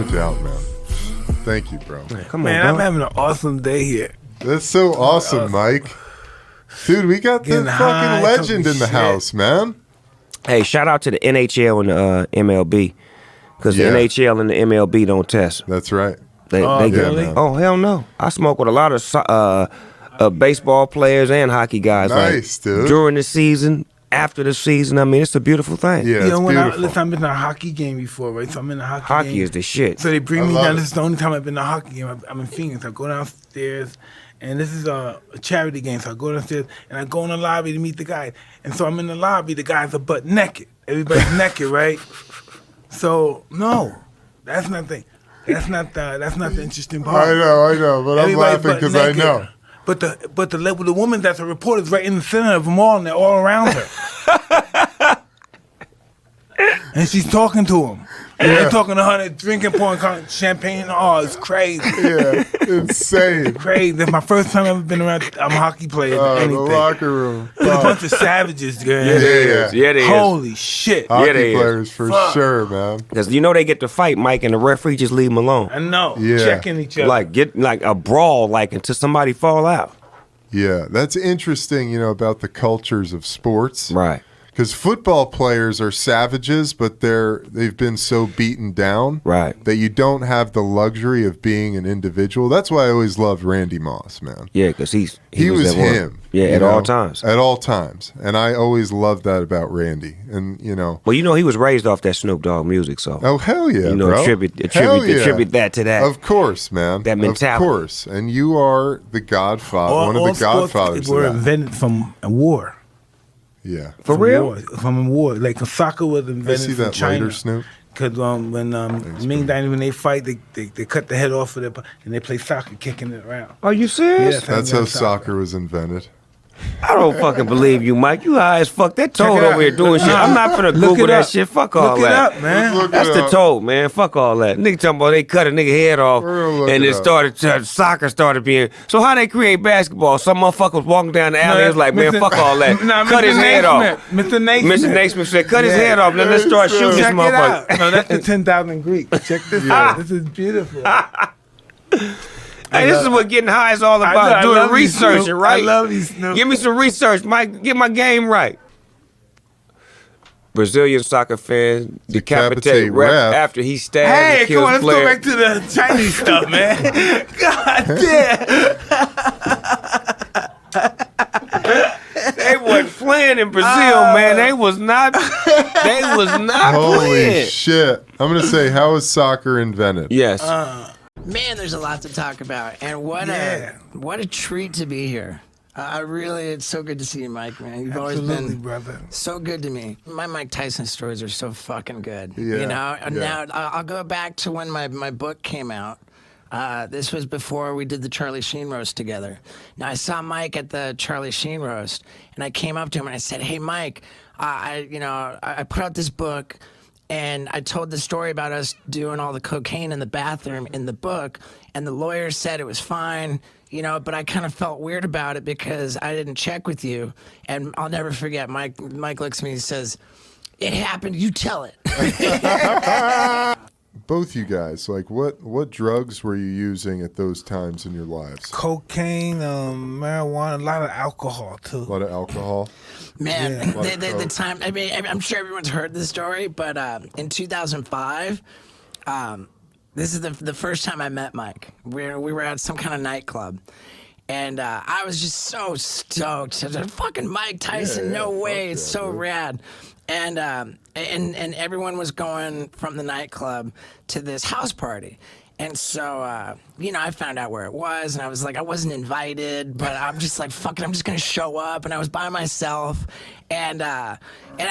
No doubt, man. Thank you, bro. Come Man, on, I'm bro. having an awesome day here. That's so awesome, Mike. Dude, we got the Getting fucking high, legend talking in the shit. house, man. Hey, shout out to the NHL and the MLB. Because Yeah. the NHL and the MLB don't test. That's right. They yeah, really? man. Oh, hell no. I smoke with a lot of baseball players and hockey guys. Nice, dude. During the season, after the season. I mean, it's a beautiful thing. Yeah, You it's know, beautiful. listen, I've been to a hockey game before, right? So I'm in a hockey game. Hockey is the shit. So they bring I me love down. it. This is the only time I've been to a hockey game. I'm in Phoenix. I go downstairs, and this is a charity game. So I go downstairs, and I go in the lobby to meet the guy. And so I'm in the lobby. The guys are butt naked. Everybody's naked, right? So no, that's not the interesting part. I know, but I'm Everybody's laughing butt because I naked. know. But the woman that's a reporter is right in the center of them all, and they're all around her. And she's talking to him. And they're talking to her, they're drinking, pouring champagne. Oh, it's crazy. Yeah, insane. Crazy. That's my first time I've ever been around hockey players or The anything. locker room. There's a bunch of savages, girl. Yeah, yeah. Yeah, they is. Holy shit. Hockey they is. players for Fuck. sure, man. Because you know they get to fight, Mike, and the referee just leave them alone. I know. Yeah. Checking each other. Like, get like a brawl, like, until somebody fall out. Yeah, that's interesting, about the cultures of sports. Right. Because football players are savages, but they've been so beaten down Right. that you don't have the luxury of being an individual. That's why I always loved Randy Moss, man. Yeah, because he was at work. him. Yeah, you at know? all times. At all times. And I always loved that about Randy. And, Well, he was raised off that Snoop Dogg music, so oh, hell yeah, bro. attribute Hell yeah. that to that. Of course, man. That mentality. Of course. And you are the godfather, one of the sports godfathers were of that. invented from a war. Yeah. For From real? war. From a war. Like soccer was I invented see from that China. later, Snoop. Because when Ming Dynasty, when they fight, they cut the head off of it, and they play soccer, kicking it around. Are you serious? Yes. That's how soccer was invented. I don't fucking believe you, Mike. You high as fuck. That toad it over out. here doing shit. I'm not finna Look Google it that up. shit. Fuck all Look it that. up, man. Look That's it the up. toad, man. Fuck all that. Nigga talking about they cut a nigga head off, We're gonna look and it it up. started soccer started being. So how they create basketball? Some motherfucker was walking down the alley. He was like, man, fuck all that. Cut his head off. Mr. Naismith. Mr. Naismith said, cut his Yeah. head off. Then let's start shooting this Check it out. motherfucker. No, that's the 10,000 Greek. Check this Yeah. out. This is beautiful. Hey, this is what getting high is all about. I Doing love you, research, Snoop. right? I love you, Snoop. Give me some research, Mike. Get my game right. Brazilian soccer fan decapitate ref ref. after he stabbed Hey, and come on, kills let's go player. back to the Chinese stuff, man. God damn. They wasn't playing in Brazil, man. They was not. They was not Holy playing. shit. I'm going to say, how was soccer invented? Yes. Man, there's a lot to talk about, and what a treat to be here. I really, it's so good to see you, Mike, man. You've always Absolutely, been brother. so good to me. My Mike Tyson stories are so fucking good. Yeah, You know, yeah. now I'll go back to when my book came out. This was before we did the Charlie Sheen roast together. Now I saw Mike at the Charlie Sheen roast, and I came up to him and I said, "Hey, Mike, I put out this book." And I told the story about us doing all the cocaine in the bathroom in the book, and the lawyer said it was fine, but I kind of felt weird about it because I didn't check with you. And I'll never forget, Mike looks at me and says, "It happened, you tell it." Both you guys, like what drugs were you using at those times in your lives? Cocaine, marijuana, a lot of alcohol, too. A lot of alcohol? Man, Yeah. the time, I mean, I'm sure everyone's heard this story, but in 2005, this is the first time I met Mike. We were at some kind of nightclub. And I was just so stoked. I was like, fucking Mike Tyson, Yeah, no fuck way, yeah, it's so dude. rad. And everyone was going from the nightclub to this house party. And so, I found out where it was, and I was like, I wasn't invited, but I'm just like, fuck it, I'm just gonna show up. And I was by myself, and I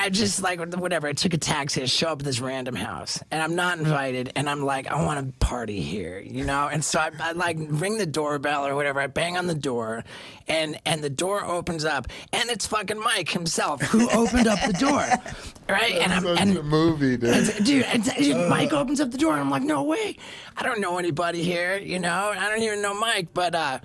just like, whatever, I took a taxi to show up at this random house, and I'm not invited, and I'm like, I want to party here, And so I like ring the doorbell or whatever, I bang on the door, and the door opens up, and it's fucking Mike himself who opened up the door, right? Such a movie, dude. Dude, Mike opens up the door, and I'm like, no way. I don't know anybody here, you know. I don't even know Mike, but I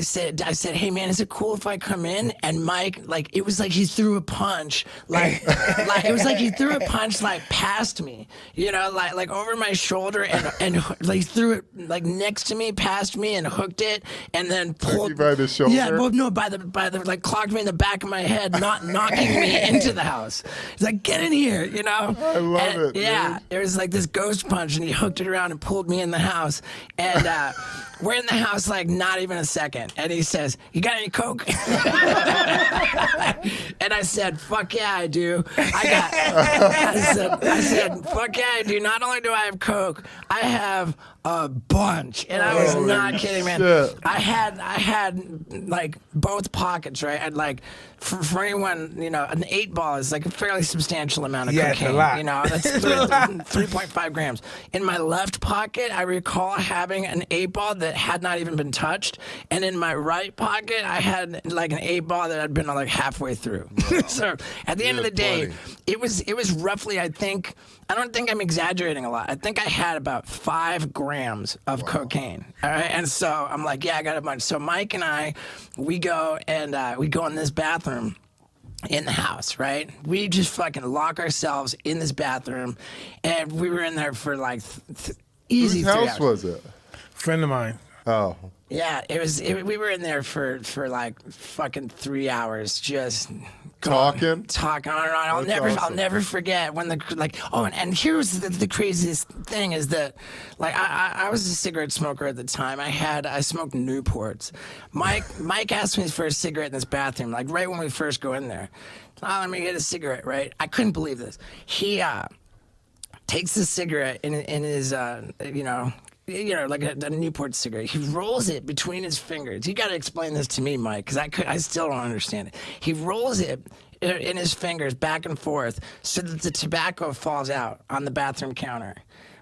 said, hey man, is it cool if I come in? And Mike, like, it was like he threw a punch, like it was like he threw a punch like past me, you know, like over my shoulder, and like threw it like next to me, past me, and hooked it, and then pulled you by the shoulder. Yeah, well, no, by the like clocked me in the back of my head, not knocking me into the house. He's like, get in here, you know. I love it. Yeah, dude. it was like this ghost punch, and he hooked it around and pulled me in the house, and we're in the house like not even a second, and he says, you got any coke? And I said, fuck yeah, I do. I said, fuck yeah, I do. Not only do I have coke, I have a bunch. And I was not kidding, man. Shit. I had like both pockets, right? And like for anyone, you know, an 8-ball is like a fairly substantial amount of Yeah, it's a cocaine. lot. You know, that's 3.5 grams. In my left pocket, I recall having an 8-ball that had not even been touched, and in my right pocket, I had like an 8-ball that had been like halfway through. So at the end of the day, it was roughly, I don't think I'm exaggerating a lot. I think I had about 5 grams of cocaine. All right, and so I'm like, yeah, I got a bunch. So Mike and I, we go in this bathroom in the house, right? We just fucking lock ourselves in this bathroom, and we were in there for like easy Whose 3 house hours. was it? Friend of mine. Oh. Yeah, we were in there for like fucking 3 hours, just Talking on and on. I'll never forget when and here's the craziest thing is that, like, I was a cigarette smoker at the time. I smoked Newports. Mike asked me for a cigarette in this bathroom, like right when we first go in there. Oh, let me get a cigarette, right? I couldn't believe this. He takes the cigarette in his like a Newport cigarette. He rolls it between his fingers. You got to explain this to me, Mike, because I still don't understand it. He rolls it in his fingers back and forth so that the tobacco falls out on the bathroom counter.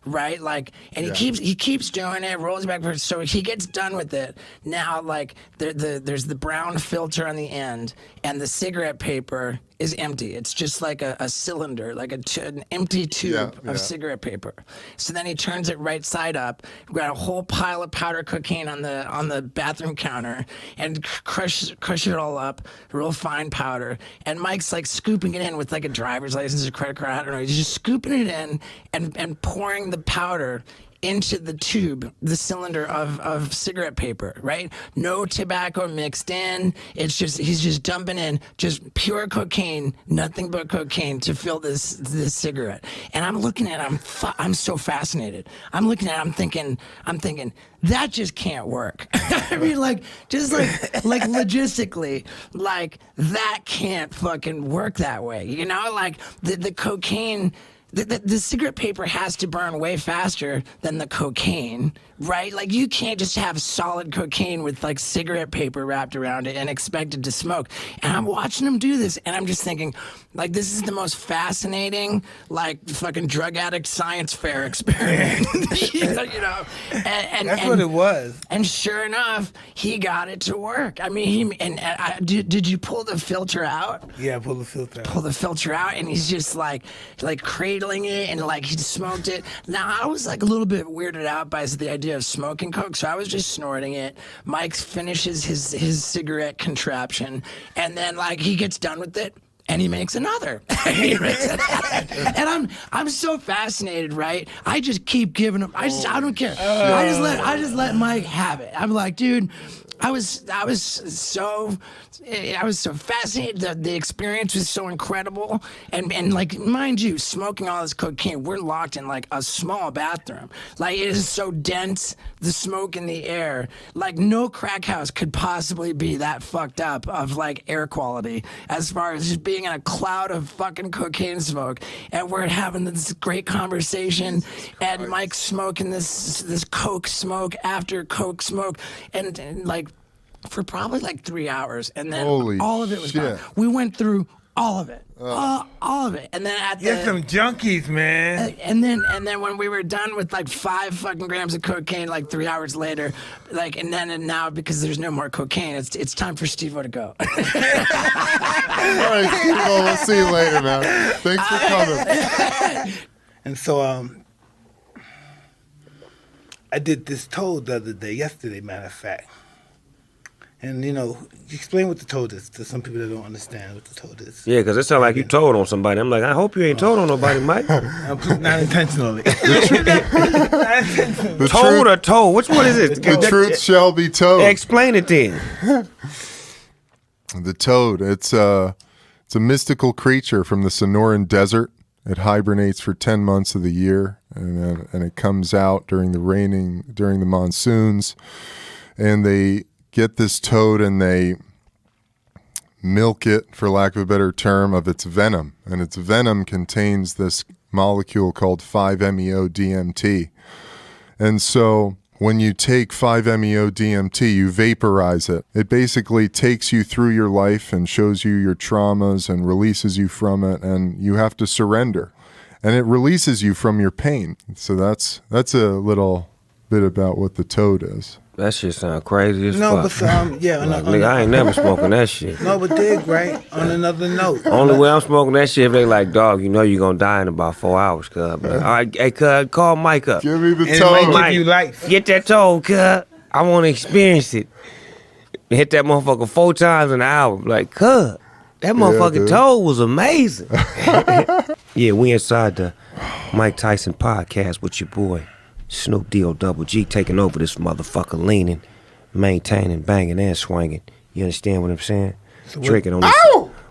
Right, like, and he keeps doing it, rolls it back. So he gets done with it. Now, like, there's the brown filter on the end, and the cigarette paper is empty. It's just like a cylinder, like an empty tube of cigarette paper. So then he turns it right side up. We've got a whole pile of powder cocaine on the bathroom counter, and crush it all up, real fine powder. And Mike's like scooping it in with like a driver's license or credit card. I don't know. He's just scooping it in and pouring the powder into the tube, the cylinder of cigarette paper, right? No tobacco mixed in. It's just, he's just dumping in just pure cocaine, nothing but cocaine to fill this cigarette. And I'm looking at it, I'm so fascinated. I'm looking at it, I'm thinking, that just can't work. I mean, like, just like logistically, like, that can't fucking work that way. You know, like the cocaine, the cigarette paper has to burn way faster than the cocaine, right? Like, you can't just have solid cocaine with like cigarette paper wrapped around it and expect it to smoke. And I'm watching them do this, and I'm just thinking, like, this is the most fascinating, like, fucking drug addict science fair experiment. you know? And That's what it was. And sure enough, he got it to work. I mean, did you pull the filter out? Yeah, pull the filter out. Pull the filter out, and he's just like cradling it, and like he smoked it. Now I was like a little bit weirded out by the idea of smoking coke, so I was just snorting it. Mike finishes his cigarette contraption, and then like he gets done with it, and he makes another. And I'm so fascinated, right? I just keep giving him. I don't care. I just let Mike have it. I'm like, dude, I was so fascinated. The experience was so incredible, and like, mind you, smoking all this cocaine, we're locked in like a small bathroom. Like, it is so dense, the smoke in the air. Like, no crack house could possibly be that fucked up of like air quality as far as just being in a cloud of fucking cocaine smoke. And we're having this great conversation, and Mike's smoking this coke smoke after coke smoke, and like, for probably like 3 hours, and then Holy all of it was shit. gone. We went through all of it, all of it, and then at the You're some junkies, man. and then when we were done with like 5 fucking grams of cocaine, like 3 hours later, like, and now because there's no more cocaine, it's time for Steve-O to go. All right, Steve-O, we'll see you later, man. Thanks for coming. And so I did this toad the other day, yesterday, matter of fact. And, explain what the toad is to some people that don't understand what the toad is. Yeah, because it sounds like you told on somebody. I'm like, I hope you ain't told on nobody, Mike. Not intentionally. Toad or toad? Which one is it? The truth shall be told. Explain it then. The toad, it's a mystical creature from the Sonoran Desert. It hibernates for 10 months of the year, and it comes out during the monsoons, and they get this toad and they milk it, for lack of a better term, of its venom. And its venom contains this molecule called 5-MeO-DMT. And so when you take 5-MeO-DMT, you vaporize it. It basically takes you through your life and shows you your traumas and releases you from it, and you have to surrender. And it releases you from your pain. So that's a little bit about what the toad is. That shit sound crazy as No, fuck. but yeah, Nigga, I ain't never smoking that shit. no, but dig, right? On another note, Only way I'm smoking that shit if they like, dog, you know you're gonna die in about 4 hours, cuz. All right, hey, cuz, call Mike up. Give me the and it toad. might give you life. Get that toad, cuz. I want to experience it. Hit that motherfucker 4 times an hour. Like, cuz, that motherfucking dude. toad was amazing. Yeah, we inside the Mike Tyson podcast with your boy, Snoop D.O. Double G, taking over this motherfucker, leaning, maintaining, banging, and swinging. You understand what I'm saying? Drinking on this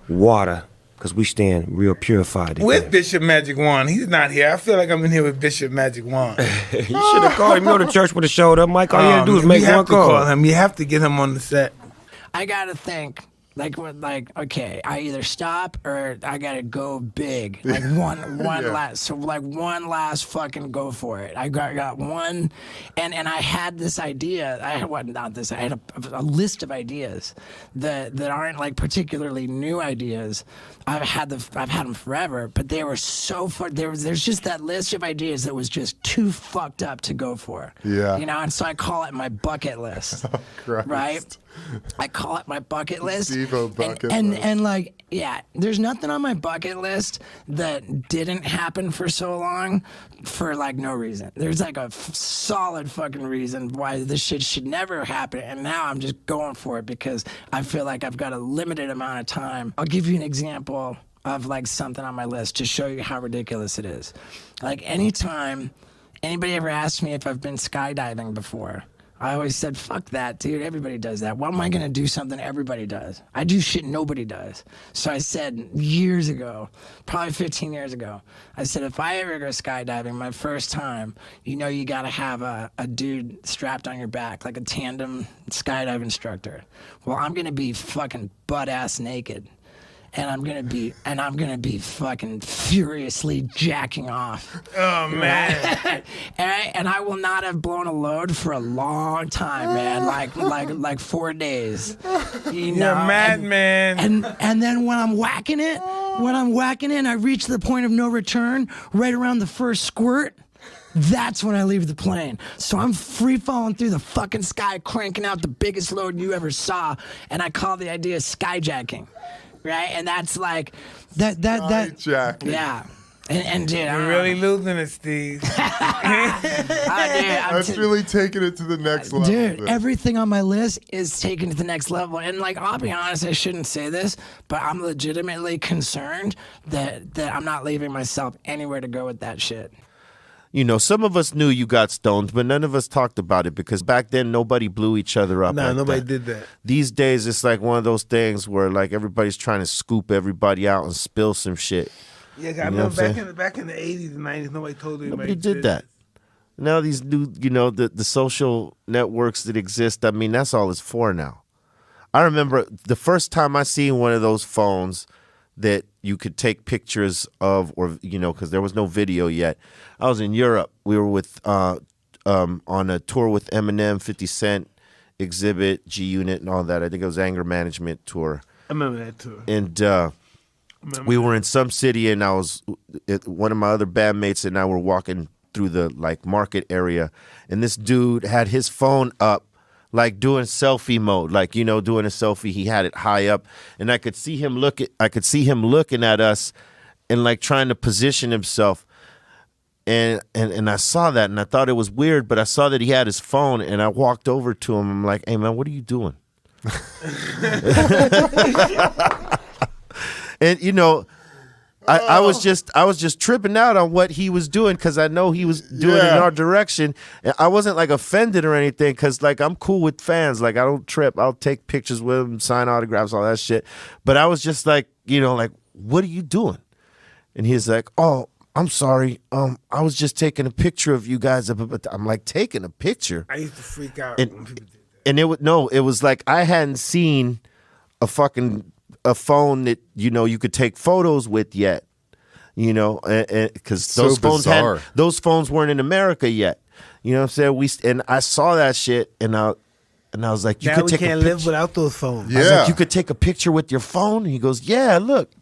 water, because we stand real purified. With Bishop Magic Wand. He's not here. I feel like I'm in here with Bishop Magic Wand. You should have called him. You know the church would have showed up, Mike. All you had to do is make you have one to call call. him. You have to get him on the set. I gotta think. Okay, I either stop or I gotta go big. Like one last fucking go for it. I got one, and I had this idea. I had a list of ideas that aren't like particularly new ideas. I've had them forever, but they were so fun. There's just that list of ideas that was just too fucked up to go for. Yeah. And so I call it my bucket list. Oh, Christ. Right? I call it my bucket list. Steve-O bucket list. And like, yeah, there's nothing on my bucket list that didn't happen for so long for like no reason. There's like a solid fucking reason why this shit should never happen. And now I'm just going for it because I feel like I've got a limited amount of time. I'll give you an example of like something on my list to show you how ridiculous it is. Like anytime anybody ever asked me if I've been skydiving before, I always said, fuck that, dude. Everybody does that. Why am I going to do something everybody does? I do shit nobody does. So I said years ago, probably 15 years ago, I said, if I ever go skydiving, my first time, you got to have a dude strapped on your back, like a tandem skydive instructor. Well, I'm going to be fucking butt-ass naked. And I'm gonna be fucking furiously jacking off. Oh man! and I will not have blown a load for a long time, man. Like 4 days. You know, madman. And then when I'm whacking it, I reach the point of no return right around the first squirt. That's when I leave the plane. So I'm free falling through the fucking sky, cranking out the biggest load you ever saw, and I call the idea skyjacking. Right, and that's like that. Yeah, and dude, You're really losing it, Steve. That's really taking it to the next level. Dude, everything on my list is taken to the next level. And like, I'll be honest, I shouldn't say this, but I'm legitimately concerned that I'm not leaving myself anywhere to go with that shit. You know, some of us knew you got stoned, but none of us talked about it because back then nobody blew each other up. Nah, like nobody that. did that. These days, it's like one of those things where like everybody's trying to scoop everybody out and spill some shit. Yeah, I know remember what I'm back in the 80s and 90s, nobody told anybody. Nobody did that. Now these new, the social networks that exist, I mean, that's all it's for now. I remember the first time I seen one of those phones that you could take pictures of, or because there was no video yet. I was in Europe. We were with on a tour with Eminem, 50 Cent, Exhibit, G Unit, and all that. I think it was Anger Management tour. I remember that tour. And we were in some city, and one of my other bandmates and I were walking through the like market area, and this dude had his phone up, like doing selfie mode, like doing a selfie. He had it high up, and I could see him looking at us, and like trying to position himself. And I saw that, and I thought it was weird, but I saw that he had his phone, and I walked over to him. I'm like, hey, man, what are you doing? And, you know, I was just tripping out on what he was doing because I know he was doing it in our direction. And I wasn't like offended or anything because like I'm cool with fans. Like I don't trip. I'll take pictures with them, sign autographs, all that shit. But I was just like, you know, like, what are you doing? And he's like, oh, I'm sorry. I was just taking a picture of you guys. I'm like, taking a picture? I used to freak out And- when people did that. And it was like I hadn't seen a phone that, you know, you could take photos with yet, you know, because So those phones bizarre. those phones weren't in America yet. You know what I'm saying? And I saw that shit, and I was like, you Now could we take can't a live picture. without those phones. Yeah. I was like, you could take a picture with your phone? And he goes, yeah, look.